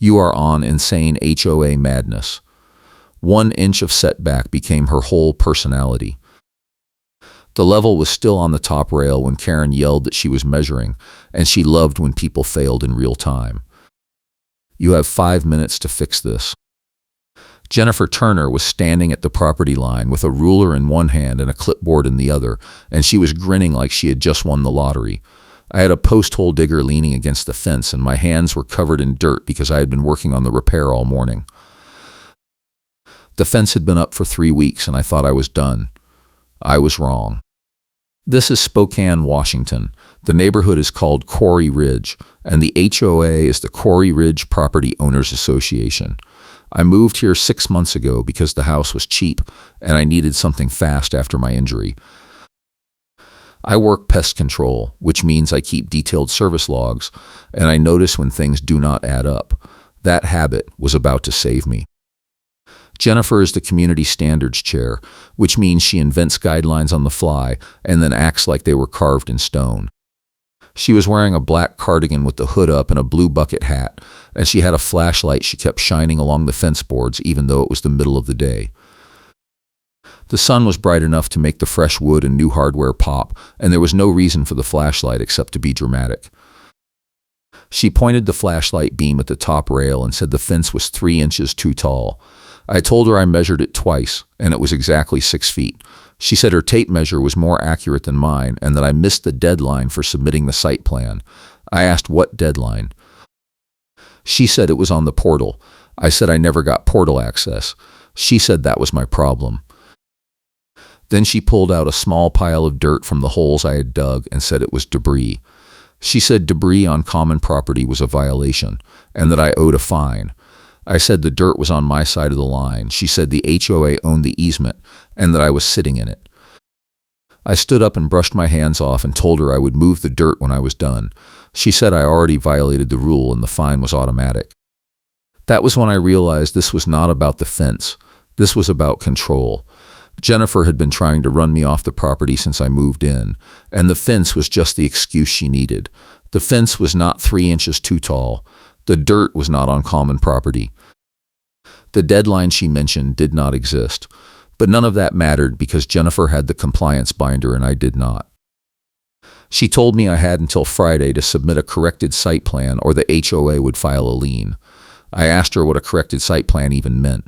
You are on insane HOA madness. 1 inch of setback became her whole personality. The level was still on the top rail when Karen yelled that she was measuring, and she loved when people failed in real time. You have 5 minutes to fix this. Jennifer Turner was standing at the property line with a ruler in one hand and a clipboard in the other, and she was grinning like she had just won the lottery. I had a post-hole digger leaning against the fence, and my hands were covered in dirt because I had been working on the repair all morning. The fence had been up for 3 weeks, and I thought I was done. I was wrong. This is Spokane, Washington. The neighborhood is called Quarry Ridge, and the HOA is the Quarry Ridge Property Owners Association. I moved here 6 months ago because the house was cheap, and I needed something fast after my injury. I work pest control, which means I keep detailed service logs, and I notice when things do not add up. That habit was about to save me. Jennifer is the community standards chair, which means she invents guidelines on the fly and then acts like they were carved in stone. She was wearing a black cardigan with the hood up and a blue bucket hat, and she had a flashlight she kept shining along the fence boards even though it was the middle of the day. The sun was bright enough to make the fresh wood and new hardware pop, and there was no reason for the flashlight except to be dramatic. She pointed the flashlight beam at the top rail and said the fence was 3 inches too tall. I told her I measured it twice, and it was exactly 6 feet. She said her tape measure was more accurate than mine and that I missed the deadline for submitting the site plan. I asked what deadline. She said it was on the portal. I said I never got portal access. She said that was my problem. Then she pulled out a small pile of dirt from the holes I had dug and said it was debris. She said debris on common property was a violation and that I owed a fine. I said the dirt was on my side of the line. She said the HOA owned the easement and that I was sitting in it. I stood up and brushed my hands off and told her I would move the dirt when I was done. She said I already violated the rule and the fine was automatic. That was when I realized this was not about the fence. This was about control. Jennifer had been trying to run me off the property since I moved in, and the fence was just the excuse she needed. The fence was not 3 inches too tall. The dirt was not on common property. The deadline she mentioned did not exist, but none of that mattered because Jennifer had the compliance binder and I did not. She told me I had until Friday to submit a corrected site plan or the HOA would file a lien. I asked her what a corrected site plan even meant.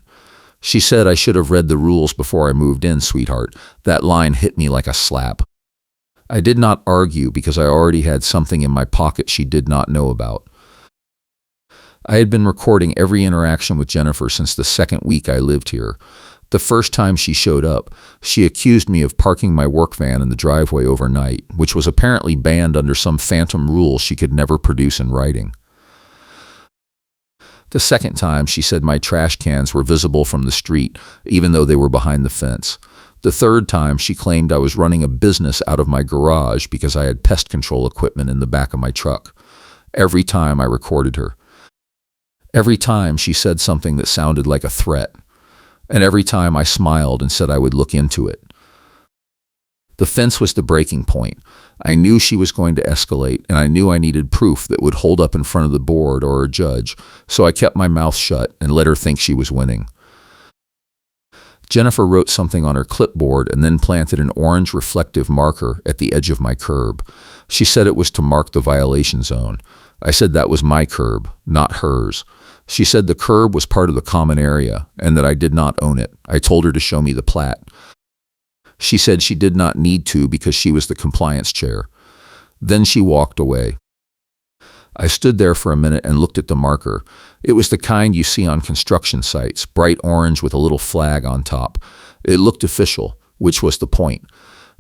She said I should have read the rules before I moved in, sweetheart. That line hit me like a slap. I did not argue because I already had something in my pocket she did not know about. I had been recording every interaction with Jennifer since the second week I lived here. The first time she showed up, she accused me of parking my work van in the driveway overnight, which was apparently banned under some phantom rule she could never produce in writing. The second time, she said my trash cans were visible from the street, even though they were behind the fence. The third time, she claimed I was running a business out of my garage because I had pest control equipment in the back of my truck. Every time I recorded her. Every time she said something that sounded like a threat. And every time I smiled and said I would look into it. The fence was the breaking point. I knew she was going to escalate, and I knew I needed proof that would hold up in front of the board or a judge, so I kept my mouth shut and let her think she was winning. Jennifer wrote something on her clipboard and then planted an orange reflective marker at the edge of my curb. She said it was to mark the violation zone. I said that was my curb, not hers. She said the curb was part of the common area and that I did not own it. I told her to show me the plat. She said she did not need to because she was the compliance chair. Then she walked away. I stood there for a minute and looked at the marker. It was the kind you see on construction sites, bright orange with a little flag on top. It looked official, which was the point.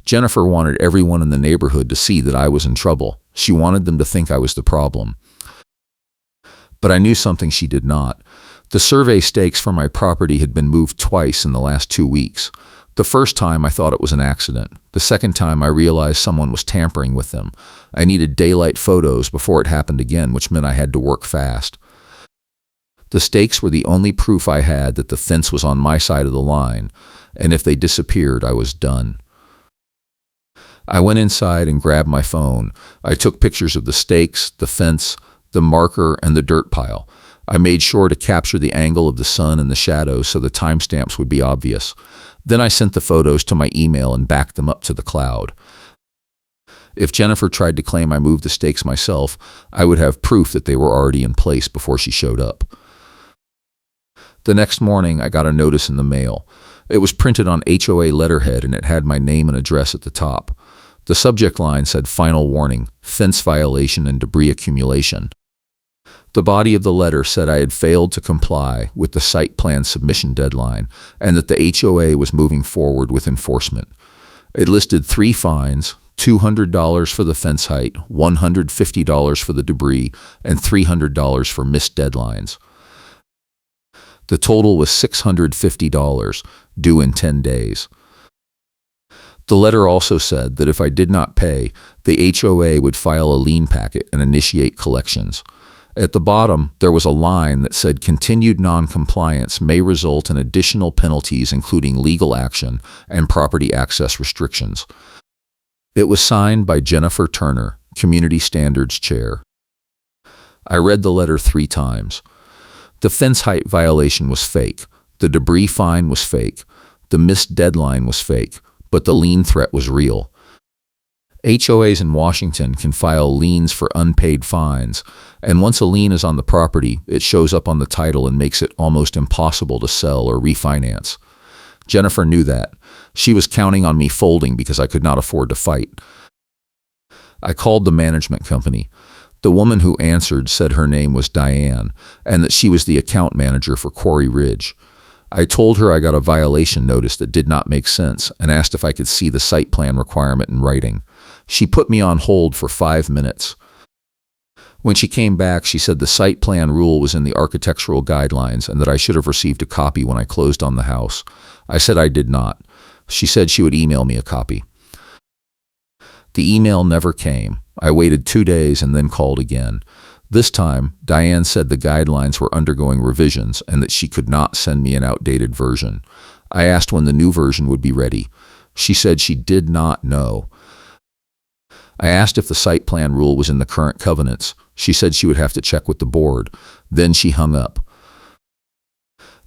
Jennifer wanted everyone in the neighborhood to see that I was in trouble. She wanted them to think I was the problem. But I knew something she did not. The survey stakes for my property had been moved twice in the last 2 weeks. The first time I thought it was an accident. The second time I realized someone was tampering with them. I needed daylight photos before it happened again, which meant I had to work fast. The stakes were the only proof I had that the fence was on my side of the line, and if they disappeared, I was done. I went inside and grabbed my phone. I took pictures of the stakes, the fence, the marker, and the dirt pile. I made sure to capture the angle of the sun and the shadows so the timestamps would be obvious. Then I sent the photos to my email and backed them up to the cloud. If Jennifer tried to claim I moved the stakes myself, I would have proof that they were already in place before she showed up. The next morning, I got a notice in the mail. It was printed on HOA letterhead and it had my name and address at the top. The subject line said "Final warning, fence violation and debris accumulation." The body of the letter said I had failed to comply with the site plan submission deadline and that the HOA was moving forward with enforcement. It listed 3 fines: $200 for the fence height, $150 for the debris, and $300 for missed deadlines. The total was $650, due in 10 days. The letter also said that if I did not pay, the HOA would file a lien packet and initiate collections. At the bottom, there was a line that said continued non-compliance may result in additional penalties including legal action and property access restrictions. It was signed by Jennifer Turner, Community Standards Chair. I read the letter 3 times. The fence height violation was fake. The debris fine was fake. The missed deadline was fake, but the lien threat was real. HOAs in Washington can file liens for unpaid fines, and once a lien is on the property, it shows up on the title and makes it almost impossible to sell or refinance. Jennifer knew that. She was counting on me folding because I could not afford to fight. I called the management company. The woman who answered said her name was Diane and that she was the account manager for Quarry Ridge. I told her I got a violation notice that did not make sense and asked if I could see the site plan requirement in writing. She put me on hold for 5 minutes. When she came back, she said the site plan rule was in the architectural guidelines and that I should have received a copy when I closed on the house. I said I did not. She said she would email me a copy. The email never came. I waited 2 days and then called again. This time, Diane said the guidelines were undergoing revisions and that she could not send me an outdated version. I asked when the new version would be ready. She said she did not know. I asked if the site plan rule was in the current covenants. She said she would have to check with the board. Then she hung up.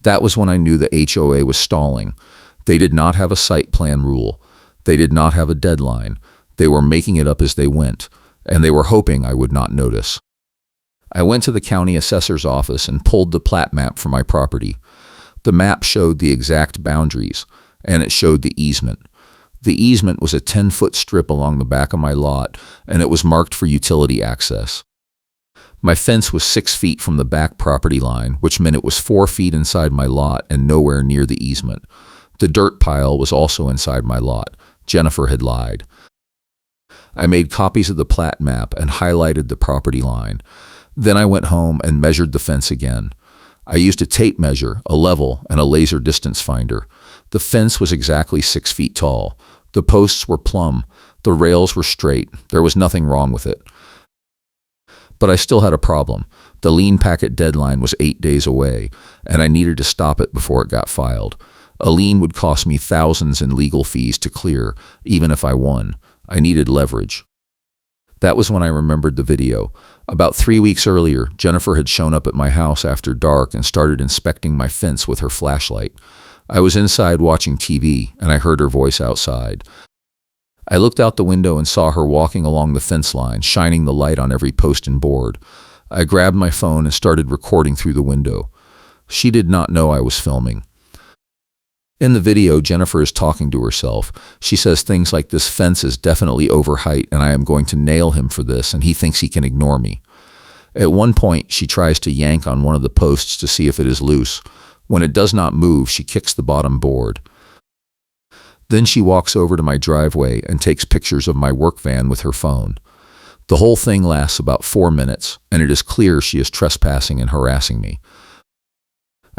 That was when I knew the HOA was stalling. They did not have a site plan rule. They did not have a deadline. They were making it up as they went, and they were hoping I would not notice. I went to the county assessor's office and pulled the plat map for my property. The map showed the exact boundaries, and it showed the easement. The easement was a 10-foot strip along the back of my lot, and it was marked for utility access. My fence was 6 feet from the back property line, which meant it was 4 feet inside my lot and nowhere near the easement. The dirt pile was also inside my lot. Jennifer had lied. I made copies of the plat map and highlighted the property line. Then I went home and measured the fence again. I used a tape measure, a level, and a laser distance finder. The fence was exactly 6 feet tall. The posts were plumb. The rails were straight. There was nothing wrong with it. But I still had a problem. The lien packet deadline was 8 days away, and I needed to stop it before it got filed. A lien would cost me thousands in legal fees to clear, even if I won. I needed leverage. That was when I remembered the video. About 3 weeks earlier, Jennifer had shown up at my house after dark and started inspecting my fence with her flashlight. I was inside watching TV, and I heard her voice outside. I looked out the window and saw her walking along the fence line, shining the light on every post and board. I grabbed my phone and started recording through the window. She did not know I was filming. In the video, Jennifer is talking to herself. She says things like, "This fence is definitely over height and I am going to nail him for this, and he thinks he can ignore me." At one point, she tries to yank on one of the posts to see if it is loose. When it does not move, she kicks the bottom board. Then she walks over to my driveway and takes pictures of my work van with her phone. The whole thing lasts about 4 minutes, and it is clear she is trespassing and harassing me.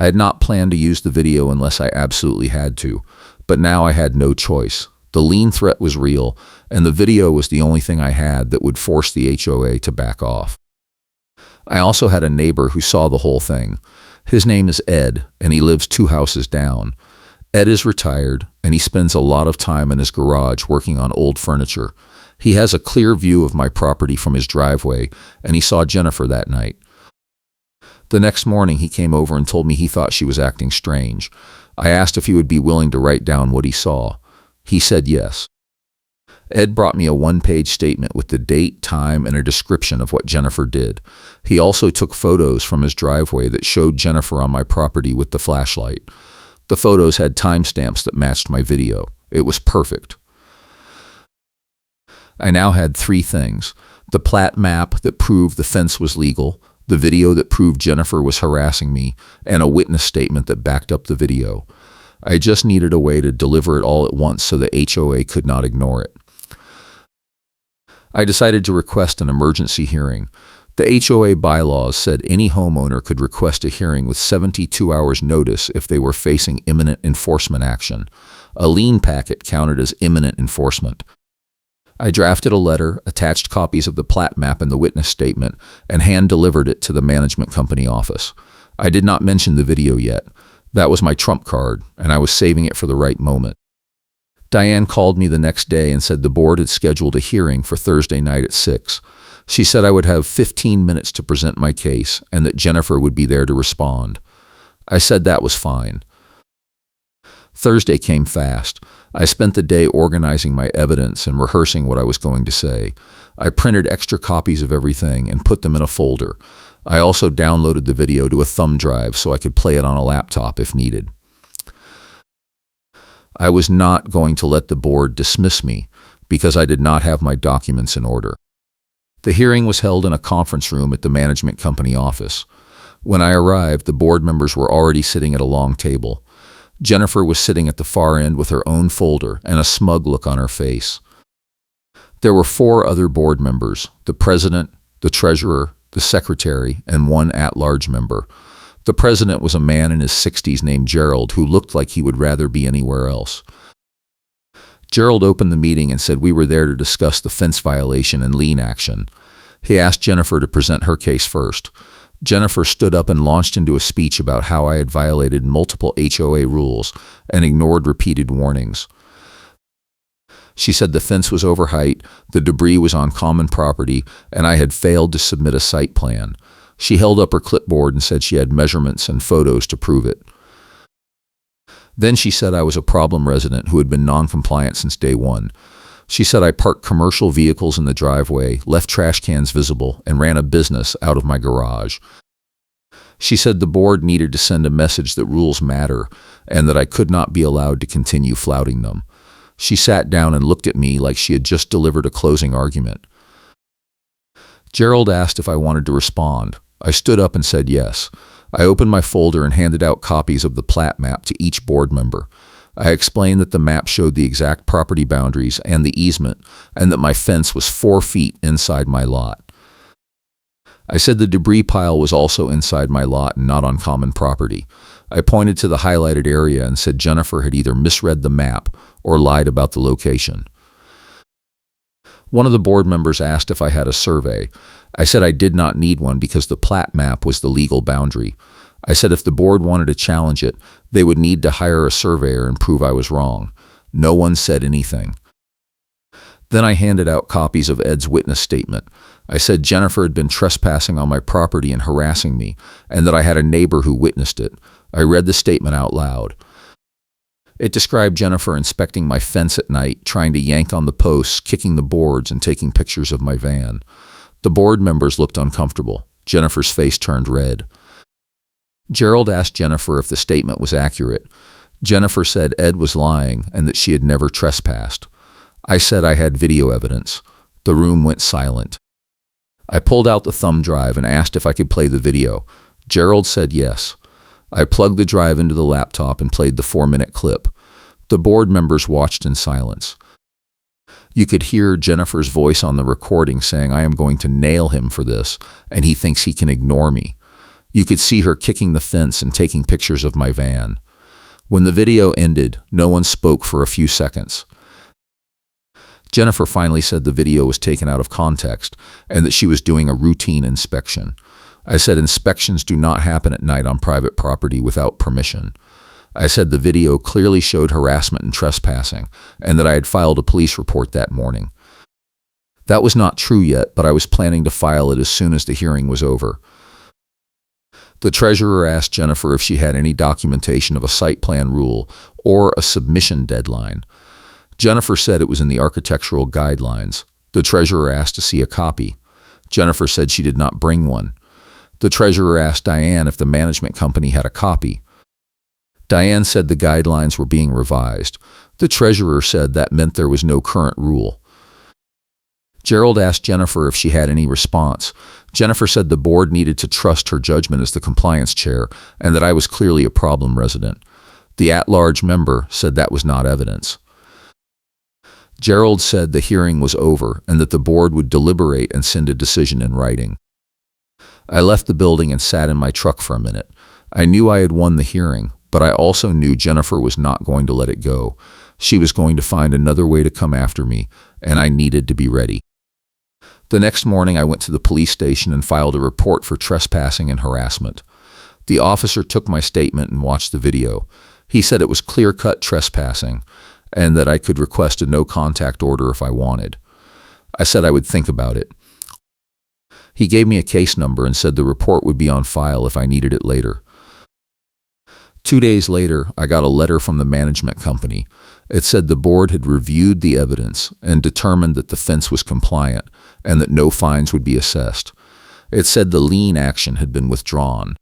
I had not planned to use the video unless I absolutely had to, but now I had no choice. The lien threat was real, and the video was the only thing I had that would force the HOA to back off. I also had a neighbor who saw the whole thing. His name is Ed, and he lives 2 houses down. Ed is retired, and he spends a lot of time in his garage working on old furniture. He has a clear view of my property from his driveway, and he saw Jennifer that night. The next morning, he came over and told me he thought she was acting strange. I asked if he would be willing to write down what he saw. He said yes. Ed brought me a one-page statement with the date, time, and a description of what Jennifer did. He also took photos from his driveway that showed Jennifer on my property with the flashlight. The photos had timestamps that matched my video. It was perfect. I now had 3 things: the plat map that proved the fence was legal, the video that proved Jennifer was harassing me, and a witness statement that backed up the video. I just needed a way to deliver it all at once so the HOA could not ignore it. I decided to request an emergency hearing. The HOA bylaws said any homeowner could request a hearing with 72 hours notice if they were facing imminent enforcement action. A lien packet counted as imminent enforcement. I drafted a letter, attached copies of the plat map and the witness statement, and hand-delivered it to the management company office. I did not mention the video yet. That was my trump card, and I was saving it for the right moment. Diane called me the next day and said the board had scheduled a hearing for Thursday night at 6. She said I would have 15 minutes to present my case and that Jennifer would be there to respond. I said that was fine. Thursday came fast. I spent the day organizing my evidence and rehearsing what I was going to say. I printed extra copies of everything and put them in a folder. I also downloaded the video to a thumb drive so I could play it on a laptop if needed. I was not going to let the board dismiss me because I did not have my documents in order. The hearing was held in a conference room at the management company office. When I arrived, the board members were already sitting at a long table. Jennifer was sitting at the far end with her own folder and a smug look on her face. There were 4 other board members: the president, the treasurer, the secretary, and 1 at-large member. The president was a man in his 60s named Gerald who looked like he would rather be anywhere else. Gerald opened the meeting and said we were there to discuss the fence violation and lien action. He asked Jennifer to present her case first. Jennifer stood up and launched into a speech about how I had violated multiple HOA rules and ignored repeated warnings. She said the fence was over height, the debris was on common property, and I had failed to submit a site plan. She held up her clipboard and said she had measurements and photos to prove it. Then she said I was a problem resident who had been non-compliant since day 1. She said I parked commercial vehicles in the driveway, left trash cans visible, and ran a business out of my garage. She said the board needed to send a message that rules matter and that I could not be allowed to continue flouting them. She sat down and looked at me like she had just delivered a closing argument. Gerald asked if I wanted to respond. I stood up and said yes. I opened my folder and handed out copies of the plat map to each board member. I explained that the map showed the exact property boundaries and the easement, and that my fence was 4 feet inside my lot. I said the debris pile was also inside my lot and not on common property. I pointed to the highlighted area and said Jennifer had either misread the map or lied about the location. One of the board members asked if I had a survey. I said I did not need one because the plat map was the legal boundary. I said if the board wanted to challenge it, they would need to hire a surveyor and prove I was wrong. No one said anything. Then I handed out copies of Ed's witness statement. I said Jennifer had been trespassing on my property and harassing me, and that I had a neighbor who witnessed it. I read the statement out loud. It described Jennifer inspecting my fence at night, trying to yank on the posts, kicking the boards, and taking pictures of my van. The board members looked uncomfortable. Jennifer's face turned red. Gerald asked Jennifer if the statement was accurate. Jennifer said Ed was lying and that she had never trespassed. I said I had video evidence. The room went silent. I pulled out the thumb drive and asked if I could play the video. Gerald said yes. I plugged the drive into the laptop and played the 4-minute clip. The board members watched in silence. You could hear Jennifer's voice on the recording saying, "I am going to nail him for this, and he thinks he can ignore me." You could see her kicking the fence and taking pictures of my van. When the video ended, no one spoke for a few seconds. Jennifer finally said the video was taken out of context and that she was doing a routine inspection. I said inspections do not happen at night on private property without permission. I said the video clearly showed harassment and trespassing, and that I had filed a police report that morning. That was not true yet, but I was planning to file it as soon as the hearing was over. The treasurer asked Jennifer if she had any documentation of a site plan rule or a submission deadline. Jennifer said it was in the architectural guidelines. The treasurer asked to see a copy. Jennifer said she did not bring one. The treasurer asked Diane if the management company had a copy. Diane said the guidelines were being revised. The treasurer said that meant there was no current rule. Gerald asked Jennifer if she had any response. Jennifer said the board needed to trust her judgment as the compliance chair and that I was clearly a problem resident. The at-large member said that was not evidence. Gerald said the hearing was over and that the board would deliberate and send a decision in writing. I left the building and sat in my truck for a minute. I knew I had won the hearing, but I also knew Jennifer was not going to let it go. She was going to find another way to come after me, and I needed to be ready. The next morning, I went to the police station and filed a report for trespassing and harassment. The officer took my statement and watched the video. He said it was clear-cut trespassing and that I could request a no-contact order if I wanted. I said I would think about it. He gave me a case number and said the report would be on file if I needed it later. 2 days later, I got a letter from the management company. It said the board had reviewed the evidence and determined that the fence was compliant and that no fines would be assessed. It said the lien action had been withdrawn.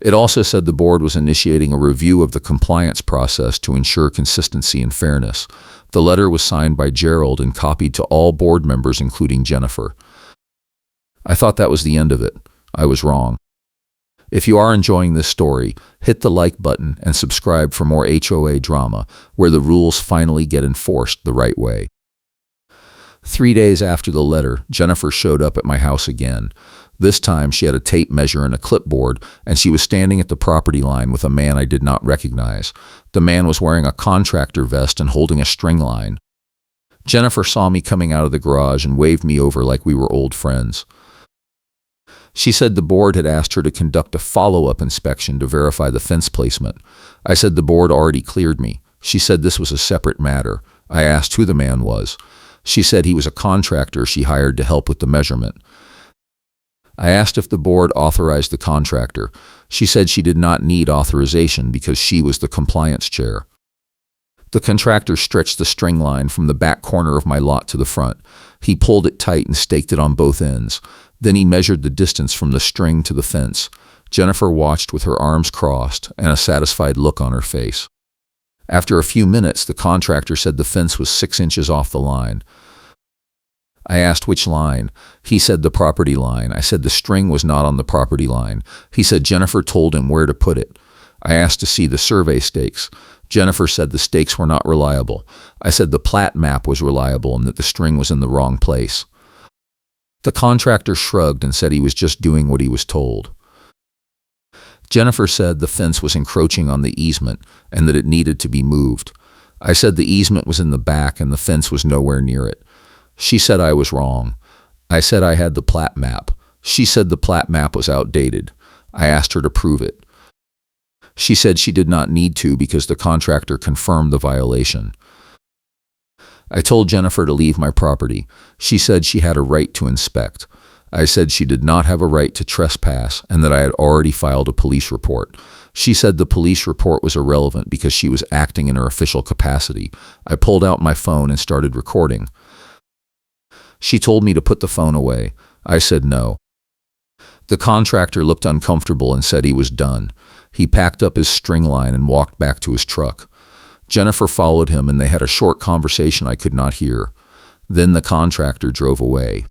It also said the board was initiating a review of the compliance process to ensure consistency and fairness. The letter was signed by Gerald and copied to all board members, including Jennifer. I thought that was the end of it. I was wrong. If you are enjoying this story, hit the like button and subscribe for more HOA drama where the rules finally get enforced the right way. 3 days after the letter, Jennifer showed up at my house again. This time she had a tape measure and a clipboard, and she was standing at the property line with a man I did not recognize. The man was wearing a contractor vest and holding a string line. Jennifer saw me coming out of the garage and waved me over like we were old friends. She said the board had asked her to conduct a follow-up inspection to verify the fence placement. I said the board already cleared me. She said this was a separate matter. I asked who the man was. She said he was a contractor she hired to help with the measurement. I asked if the board authorized the contractor. She said she did not need authorization because she was the compliance chair. The contractor stretched the string line from the back corner of my lot to the front. He pulled it tight and staked it on both ends. Then he measured the distance from the string to the fence. Jennifer watched with her arms crossed and a satisfied look on her face. After a few minutes, the contractor said the fence was 6 inches off the line. I asked which line. He said the property line. I said the string was not on the property line. He said Jennifer told him where to put it. I asked to see the survey stakes. Jennifer said the stakes were not reliable. I said the plat map was reliable and that the string was in the wrong place. The contractor shrugged and said he was just doing what he was told. Jennifer said the fence was encroaching on the easement and that it needed to be moved. I said the easement was in the back and the fence was nowhere near it. She said I was wrong. I said I had the plat map. She said the plat map was outdated. I asked her to prove it. She said she did not need to because the contractor confirmed the violation. I told Jennifer to leave my property. She said she had a right to inspect. I said she did not have a right to trespass and that I had already filed a police report. She said the police report was irrelevant because she was acting in her official capacity. I pulled out my phone and started recording. She told me to put the phone away. I said no. The contractor looked uncomfortable and said he was done. He packed up his string line and walked back to his truck. Jennifer followed him and they had a short conversation I could not hear. Then the contractor drove away.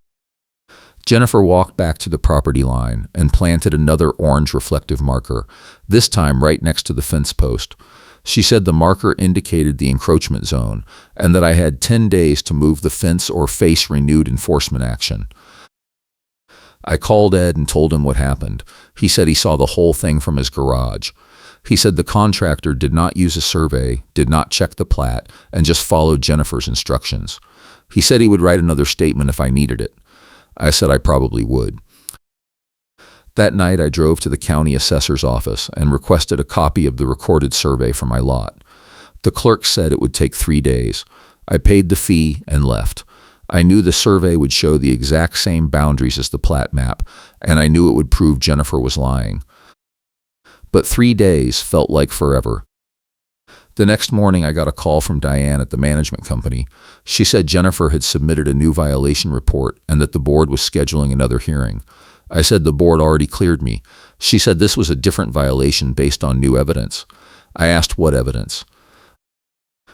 Jennifer walked back to the property line and planted another orange reflective marker, this time right next to the fence post. She said the marker indicated the encroachment zone and that I had 10 days to move the fence or face renewed enforcement action. I called Ed and told him what happened. He said he saw the whole thing from his garage. He said the contractor did not use a survey, did not check the plat, and just followed Jennifer's instructions. He said he would write another statement if I needed it. I said I probably would. That night I drove to the county assessor's office and requested a copy of the recorded survey for my lot. The clerk said it would take 3 days. I paid the fee and left. I knew the survey would show the exact same boundaries as the plat map, and I knew it would prove Jennifer was lying. but 3 days felt like forever. The next morning, I got a call from Diane at the management company. She said Jennifer had submitted a new violation report and that the board was scheduling another hearing. I said the board already cleared me. She said this was a different violation based on new evidence. I asked what evidence.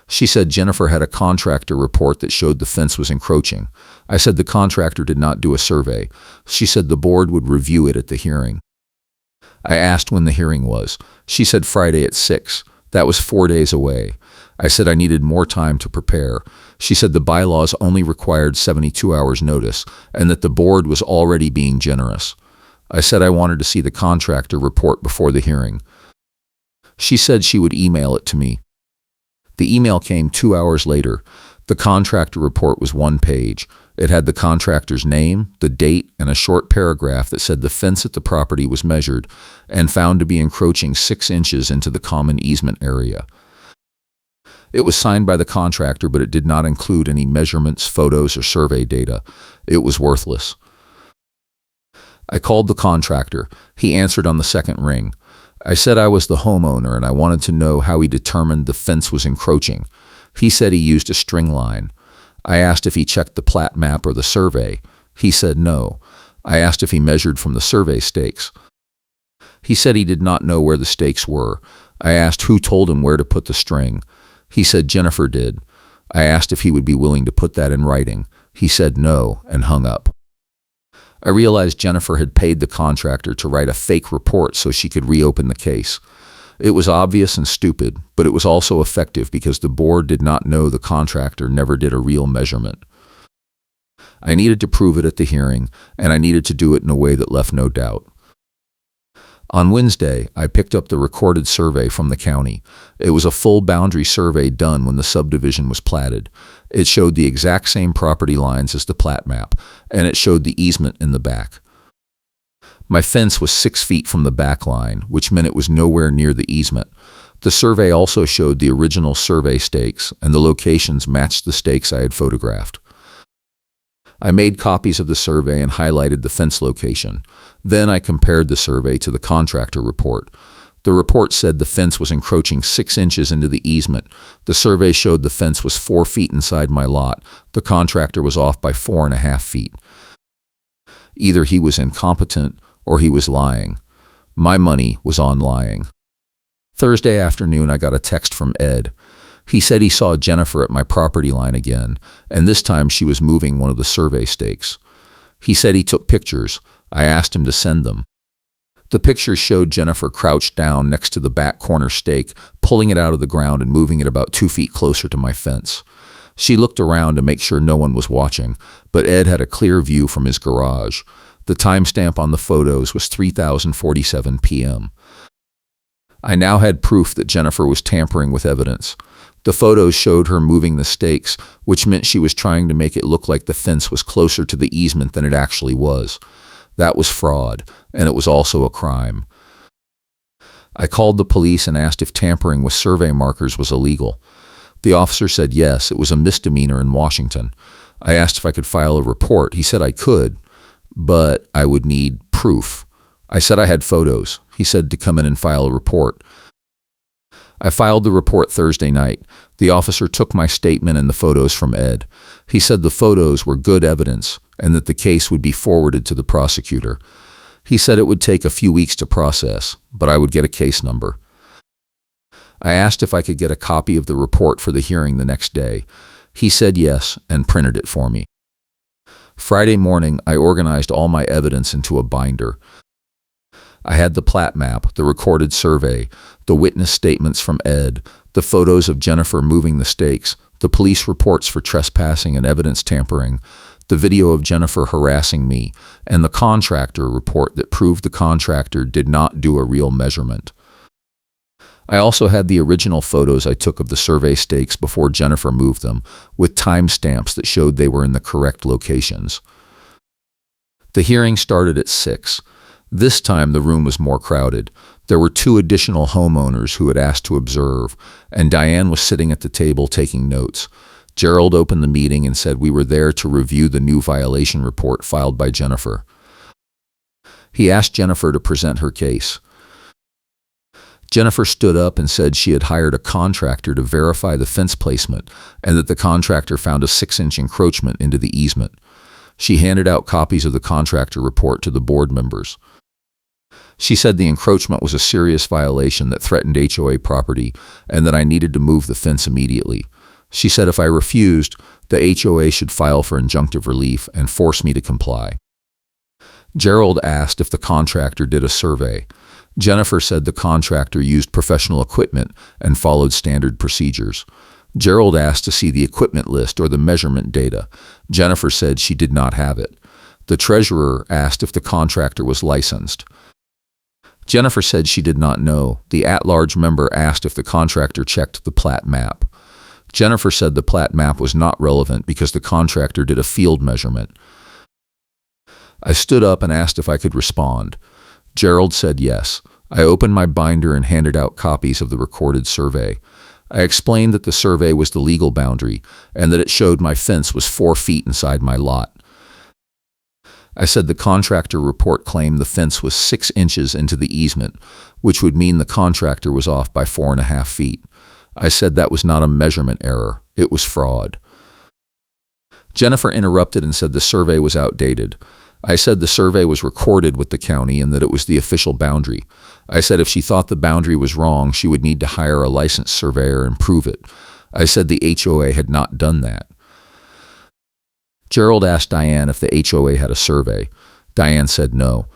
She said Jennifer had a contractor report that showed the fence was encroaching. I said the contractor did not do a survey. She said the board would review it at the hearing. I asked when the hearing was. She said Friday at 6. That was 4 days away. I said I needed more time to prepare. She said the bylaws only required 72 hours notice and that the board was already being generous. I said I wanted to see the contractor report before the hearing. She said she would email it to me. The email came 2 hours later. The contractor report was 1 page. It had the contractor's name, the date, and a short paragraph that said the fence at the property was measured and found to be encroaching 6 inches into the common easement area. It was signed by the contractor, but it did not include any measurements, photos, or survey data. It was worthless. I called the contractor. He answered on the second ring. I said I was the homeowner and I wanted to know how he determined the fence was encroaching. He said he used a string line. I asked if he checked the plat map or the survey. He said no. I asked if he measured from the survey stakes. He said he did not know where the stakes were. I asked who told him where to put the string. He said Jennifer did. I asked if he would be willing to put that in writing. He said no and hung up. I realized Jennifer had paid the contractor to write a fake report so she could reopen the case. It was obvious and stupid, but it was also effective because the board did not know the contractor never did a real measurement. I needed to prove it at the hearing, and I needed to do it in a way that left no doubt. On Wednesday, I picked up the recorded survey from the county. It was a full boundary survey done when the subdivision was platted. It showed the exact same property lines as the plat map, and it showed the easement in the back. My fence was 6 feet from the back line, which meant it was nowhere near the easement. The survey also showed the original survey stakes, and the locations matched the stakes I had photographed. I made copies of the survey and highlighted the fence location. Then I compared the survey to the contractor report. The report said the fence was encroaching 6 inches into the easement. The survey showed the fence was 4 feet inside my lot. The contractor was off by 4.5 feet. Either he was incompetent or he was lying. My money was on lying. Thursday afternoon, I got a text from Ed. He said he saw Jennifer at my property line again, and this time she was moving one of the survey stakes. He said he took pictures. I asked him to send them. The pictures showed Jennifer crouched down next to the back corner stake, pulling it out of the ground and moving it about 2 feet closer to my fence. She looked around to make sure no one was watching, but Ed had a clear view from his garage. The timestamp on the photos was 3:47 p.m. I now had proof that Jennifer was tampering with evidence. The photos showed her moving the stakes, which meant she was trying to make it look like the fence was closer to the easement than it actually was. That was fraud, and it was also a crime. I called the police and asked if tampering with survey markers was illegal. The officer said yes, it was a misdemeanor in Washington. I asked if I could file a report. He said I could, but I would need proof. I said I had photos. He said to come in and file a report. I filed the report Thursday night. The officer took my statement and the photos from Ed. He said the photos were good evidence and that the case would be forwarded to the prosecutor. He said it would take a few weeks to process, but I would get a case number. I asked if I could get a copy of the report for the hearing the next day. He said yes and printed it for me. Friday morning, I organized all my evidence into a binder. I had the plat map, the recorded survey, the witness statements from Ed, the photos of Jennifer moving the stakes, the police reports for trespassing and evidence tampering, the video of Jennifer harassing me, and the contractor report that proved the contractor did not do a real measurement. I also had the original photos I took of the survey stakes before Jennifer moved them, with timestamps that showed they were in the correct locations. The hearing started at 6. This time the room was more crowded. There were 2 additional homeowners who had asked to observe, and Diane was sitting at the table taking notes. Gerald opened the meeting and said we were there to review the new violation report filed by Jennifer. He asked Jennifer to present her case. Jennifer stood up and said she had hired a contractor to verify the fence placement and that the contractor found a 6-inch encroachment into the easement. She handed out copies of the contractor report to the board members. She said the encroachment was a serious violation that threatened HOA property and that I needed to move the fence immediately. She said if I refused, the HOA should file for injunctive relief and force me to comply. Gerald asked if the contractor did a survey. Jennifer said the contractor used professional equipment and followed standard procedures. Gerald asked to see the equipment list or the measurement data. Jennifer said she did not have it. The treasurer asked if the contractor was licensed. Jennifer said she did not know. The at-large member asked if the contractor checked the plat map. Jennifer said the plat map was not relevant because the contractor did a field measurement. I stood up and asked if I could respond. Gerald said yes. I opened my binder and handed out copies of the recorded survey. I explained that the survey was the legal boundary and that it showed my fence was 4 feet inside my lot. I said the contractor report claimed the fence was 6 inches into the easement, which would mean the contractor was off by 4.5 feet. I said that was not a measurement error, it was fraud. Jennifer interrupted and said the survey was outdated. I said the survey was recorded with the county and that it was the official boundary. I said if she thought the boundary was wrong, she would need to hire a licensed surveyor and prove it. I said the HOA had not done that. Gerald asked Diane if the HOA had a survey. Diane said no.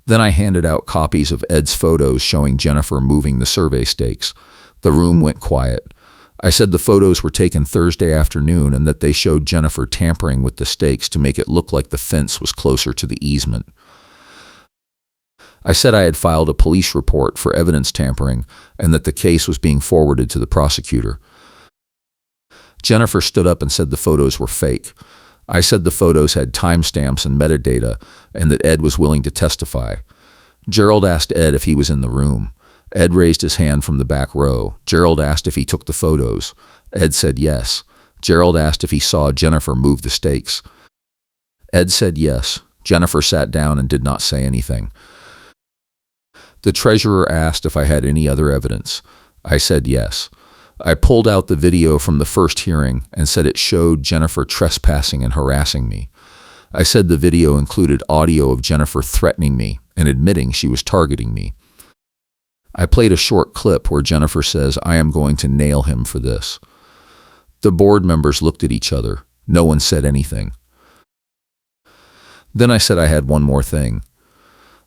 Then I handed out copies of Ed's photos showing Jennifer moving the survey stakes. The room went quiet. I said the photos were taken Thursday afternoon and that they showed Jennifer tampering with the stakes to make it look like the fence was closer to the easement. I said I had filed a police report for evidence tampering and that the case was being forwarded to the prosecutor. Jennifer stood up and said the photos were fake. I said the photos had timestamps and metadata and that Ed was willing to testify. Gerald asked Ed if he was in the room. Ed raised his hand from the back row. Gerald asked if he took the photos. Ed said yes. Gerald asked if he saw Jennifer move the stakes. Ed said yes. Jennifer sat down and did not say anything. The treasurer asked if I had any other evidence. I said yes. I pulled out the video from the first hearing and said it showed Jennifer trespassing and harassing me. I said the video included audio of Jennifer threatening me and admitting she was targeting me. I played a short clip where Jennifer says, "I am going to nail him for this." The board members looked at each other. No one said anything. Then I said I had one more thing.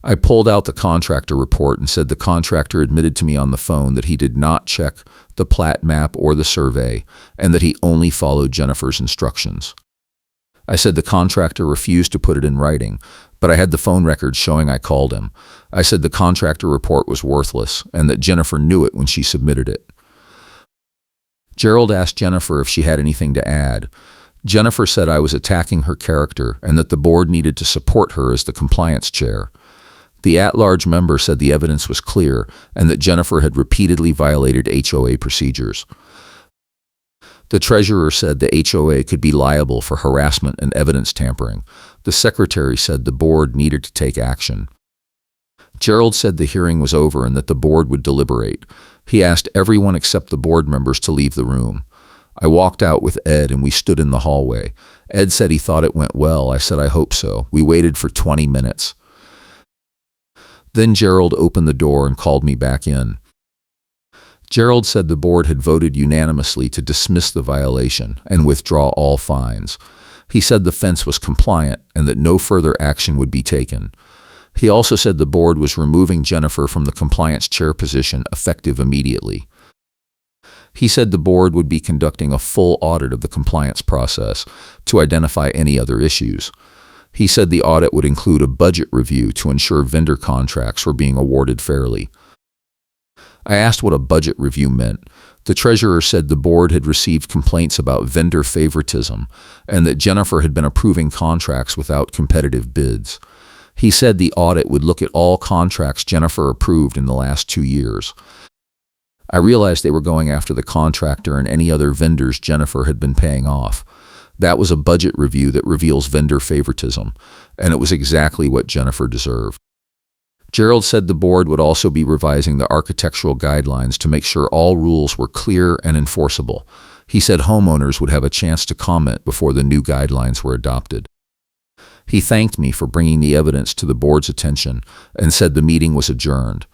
I pulled out the contractor report and said the contractor admitted to me on the phone that he did not check the plat map or the survey and that he only followed Jennifer's instructions. I said the contractor refused to put it in writing, but I had the phone records showing I called him. I said the contractor report was worthless and that Jennifer knew it when she submitted it. Gerald asked Jennifer if she had anything to add. Jennifer said I was attacking her character and that the board needed to support her as the compliance chair. The at-large member said the evidence was clear and that Jennifer had repeatedly violated HOA procedures. The treasurer said the HOA could be liable for harassment and evidence tampering. The secretary said the board needed to take action. Gerald said the hearing was over and that the board would deliberate. He asked everyone except the board members to leave the room. I walked out with Ed and we stood in the hallway. Ed said he thought it went well. I said I hope so. We waited for 20 minutes. Then Gerald opened the door and called me back in. Gerald said the board had voted unanimously to dismiss the violation and withdraw all fines. He said the fence was compliant and that no further action would be taken. He also said the board was removing Jennifer from the compliance chair position effective immediately. He said the board would be conducting a full audit of the compliance process to identify any other issues. He said the audit would include a budget review to ensure vendor contracts were being awarded fairly. I asked what a budget review meant. The treasurer said the board had received complaints about vendor favoritism and that Jennifer had been approving contracts without competitive bids. He said the audit would look at all contracts Jennifer approved in the last 2 years. I realized they were going after the contractor and any other vendors Jennifer had been paying off. That was a budget review that reveals vendor favoritism, and it was exactly what Jennifer deserved. Gerald said the board would also be revising the architectural guidelines to make sure all rules were clear and enforceable. He said homeowners would have a chance to comment before the new guidelines were adopted. He thanked me for bringing the evidence to the board's attention and said the meeting was adjourned.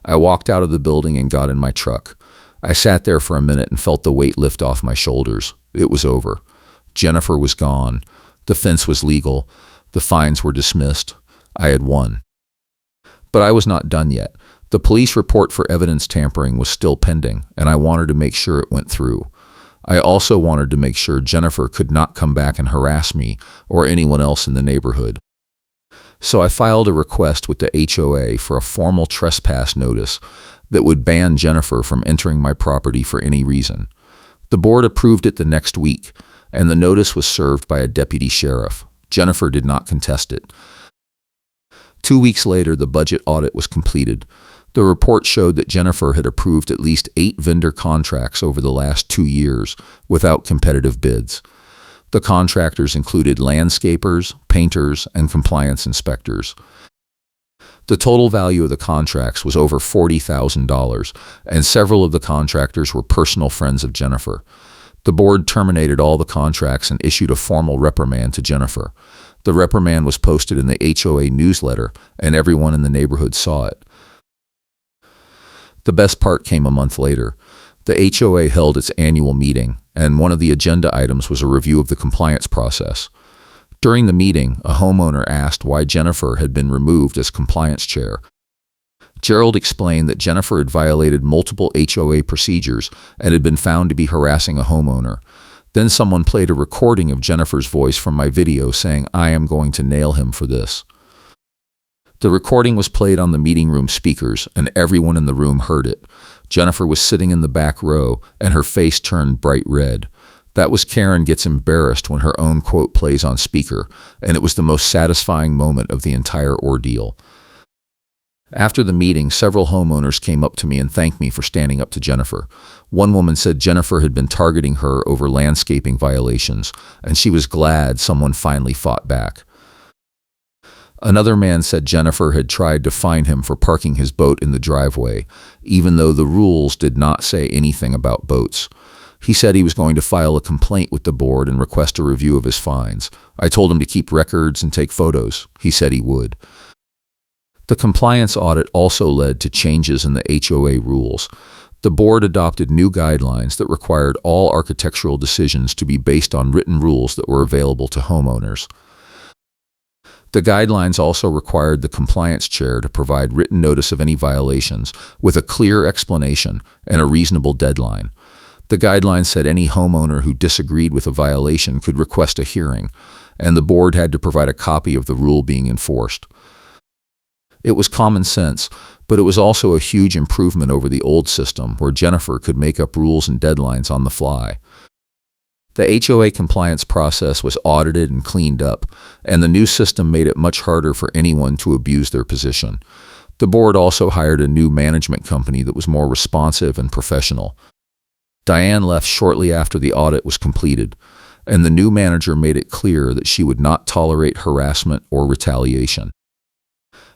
I walked out of the building and got in my truck. I sat there for a minute and felt the weight lift off my shoulders. It was over. Jennifer was gone. The fence was legal. The fines were dismissed. I had won. But I was not done yet. The police report for evidence tampering was still pending, and I wanted to make sure it went through. I also wanted to make sure Jennifer could not come back and harass me or anyone else in the neighborhood. So I filed a request with the HOA for a formal trespass notice that would ban Jennifer from entering my property for any reason. The board approved it the next week, and the notice was served by a deputy sheriff. Jennifer did not contest it. 2 weeks later, the budget audit was completed. The report showed that Jennifer had approved at least 8 vendor contracts over the last 2 years without competitive bids. The contractors included landscapers, painters, and compliance inspectors. The total value of the contracts was over $40,000, and several of the contractors were personal friends of Jennifer. The board terminated all the contracts and issued a formal reprimand to Jennifer. The reprimand was posted in the HOA newsletter, and everyone in the neighborhood saw it. The best part came a month later. The HOA held its annual meeting, and one of the agenda items was a review of the compliance process. During the meeting, a homeowner asked why Jennifer had been removed as compliance chair. Gerald explained that Jennifer had violated multiple HOA procedures and had been found to be harassing a homeowner. Then someone played a recording of Jennifer's voice from my video saying, "I am going to nail him for this." The recording was played on the meeting room speakers, and everyone in the room heard it. Jennifer was sitting in the back row, and her face turned bright red. That was Karen Gets Embarrassed when her own quote plays on speaker, and it was the most satisfying moment of the entire ordeal. After the meeting, several homeowners came up to me and thanked me for standing up to Jennifer. One woman said Jennifer had been targeting her over landscaping violations, and she was glad someone finally fought back. Another man said Jennifer had tried to fine him for parking his boat in the driveway, even though the rules did not say anything about boats. He said he was going to file a complaint with the board and request a review of his fines. I told him to keep records and take photos. He said he would. The compliance audit also led to changes in the HOA rules. The board adopted new guidelines that required all architectural decisions to be based on written rules that were available to homeowners. The guidelines also required the compliance chair to provide written notice of any violations with a clear explanation and a reasonable deadline. The guidelines said any homeowner who disagreed with a violation could request a hearing, and the board had to provide a copy of the rule being enforced. It was common sense, but it was also a huge improvement over the old system where Jennifer could make up rules and deadlines on the fly. The HOA compliance process was audited and cleaned up, and the new system made it much harder for anyone to abuse their position. The board also hired a new management company that was more responsive and professional. Diane left shortly after the audit was completed, and the new manager made it clear that she would not tolerate harassment or retaliation.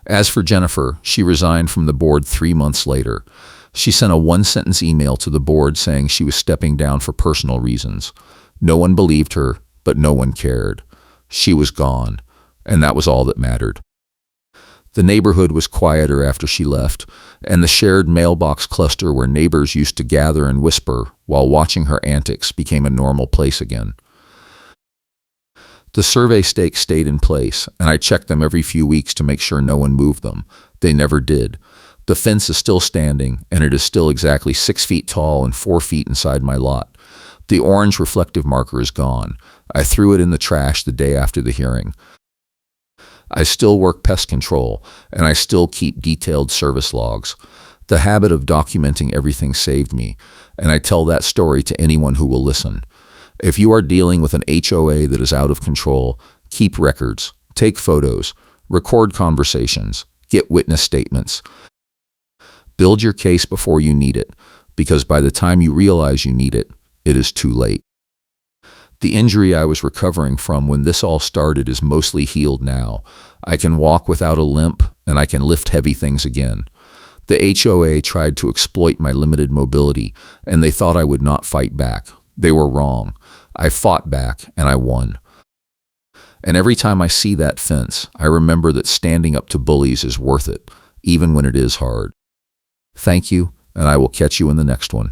As for Jennifer, she resigned from the board 3 months later. She sent a one-sentence email to the board saying she was stepping down for personal reasons. No one believed her, but no one cared. She was gone, and that was all that mattered. The neighborhood was quieter after she left, and the shared mailbox cluster where neighbors used to gather and whisper while watching her antics became a normal place again. The survey stakes stayed in place, and I checked them every few weeks to make sure no one moved them. They never did. The fence is still standing, and it is still exactly 6 feet tall and 4 feet inside my lot. The orange reflective marker is gone. I threw it in the trash the day after the hearing. I still work pest control, and I still keep detailed service logs. The habit of documenting everything saved me, and I tell that story to anyone who will listen. If you are dealing with an HOA that is out of control, keep records, take photos, record conversations, get witness statements. Build your case before you need it, because by the time you realize you need it, it is too late. The injury I was recovering from when this all started is mostly healed now. I can walk without a limp, and I can lift heavy things again. The HOA tried to exploit my limited mobility, and they thought I would not fight back. They were wrong. I fought back, and I won. And every time I see that fence, I remember that standing up to bullies is worth it, even when it is hard. Thank you, and I will catch you in the next one.